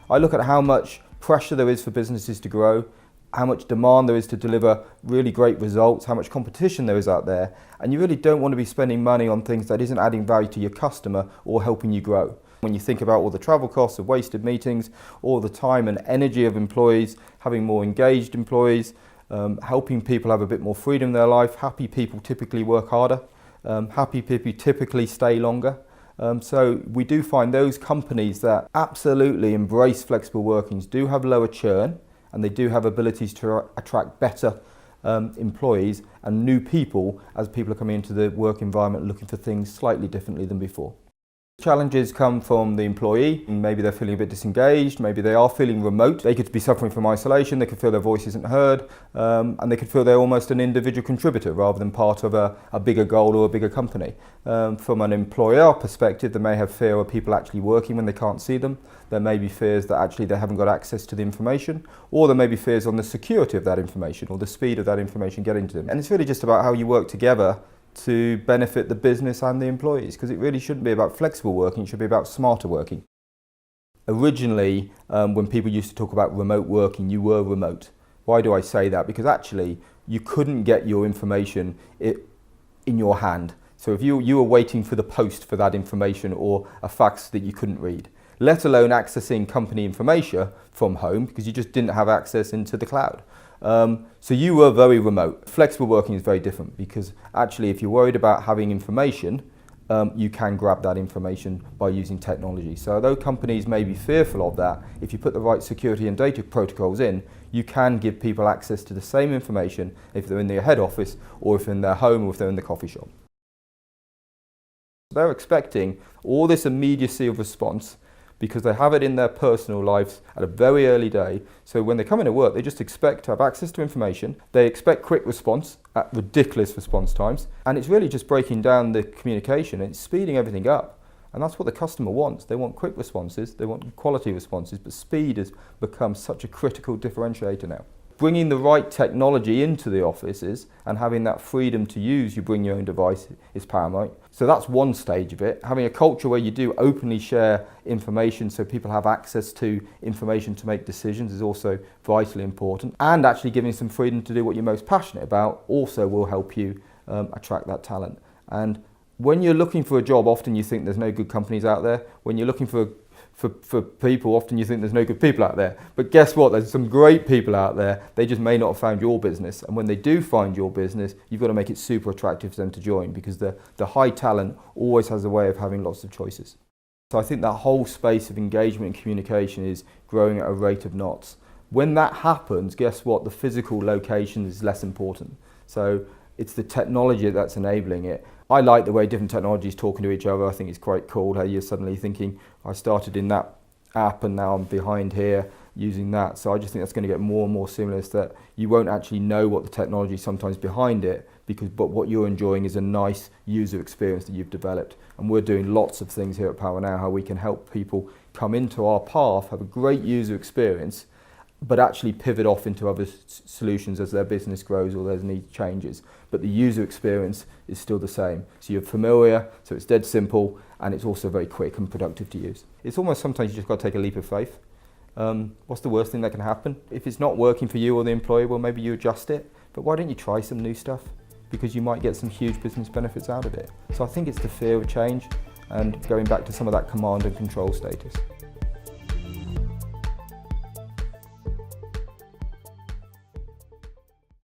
I look at how much pressure there is for businesses to grow, how much demand there is to deliver really great results, how much competition there is out there, and you really don't want to be spending money on things that isn't adding value to your customer or helping you grow. When you think about all the travel costs of wasted meetings, all the time and energy of employees, having more engaged employees, helping people have a bit more freedom in their life, happy people typically work harder, happy people typically stay longer. So we do find those companies that absolutely embrace flexible workings do have lower churn, and they do have abilities to attract better employees and new people as people are coming into the work environment looking for things slightly differently than before. Challenges come from the employee. Maybe they're feeling a bit disengaged, maybe they are feeling remote. They could be suffering from isolation, they could feel their voice isn't heard, and they could feel they're almost an individual contributor rather than part of a bigger goal or a bigger company. From an employer perspective, they may have fear of people actually working when they can't see them. There may be fears that actually they haven't got access to the information, or there may be fears on the security of that information or the speed of that information getting to them. And it's really just about how you work together to benefit the business and the employees, because it really shouldn't be about flexible working, it should be about smarter working. Originally, when people used to talk about remote working, you were remote. Why do I say that? Because actually you couldn't get your information in your hand. So if you were waiting for the post for that information or a fax that you couldn't read, let alone accessing company information from home, because you just didn't have access into the cloud. So you were very remote. Flexible working is very different, because actually if you're worried about having information, you can grab that information by using technology. So although companies may be fearful of that, if you put the right security and data protocols in, you can give people access to the same information if they're in their head office or if they're in their home or if they're in the coffee shop. They're expecting all this immediacy of response because they have it in their personal lives at a very early day. So when they come into work, they just expect to have access to information. They expect quick response at ridiculous response times. And it's really just breaking down the communication and speeding everything up. And that's what the customer wants. They want quick responses, they want quality responses, but speed has become such a critical differentiator now. Bringing the right technology into the offices and having that freedom to use, you bring your own device, is paramount. So that's one stage of it. Having a culture where you do openly share information so people have access to information to make decisions is also vitally important. And actually giving some freedom to do what you're most passionate about also will help you attract that talent. And when you're looking for a job, often you think there's no good companies out there. When you're looking for people, often you think there's no good people out there. But guess what? There's some great people out there. They just may not have found your business. And when they do find your business, you've got to make it super attractive for them to join, because the high talent always has a way of having lots of choices. So I think that whole space of engagement and communication is growing at a rate of knots. When that happens, guess what? The physical location is less important. So it's the technology that's enabling it. I like the way different technologies talking to each other. I think it's quite cool how you're suddenly thinking, I started in that app and now I'm behind here using that. So I just think that's going to get more and more seamless, that you won't actually know what the technology is sometimes behind it, but what you're enjoying is a nice user experience that you've developed. And we're doing lots of things here at PowWowNow, how we can help people come into our path, have a great user experience, but actually pivot off into other solutions as their business grows or their needs changes. But the user experience is still the same. So you're familiar, so it's dead simple, and it's also very quick and productive to use. It's almost sometimes you just got to take a leap of faith. What's the worst thing that can happen? If it's not working for you or the employee, well, maybe you adjust it. But why don't you try some new stuff? Because you might get some huge business benefits out of it. So I think it's the fear of change and going back to some of that command and control status.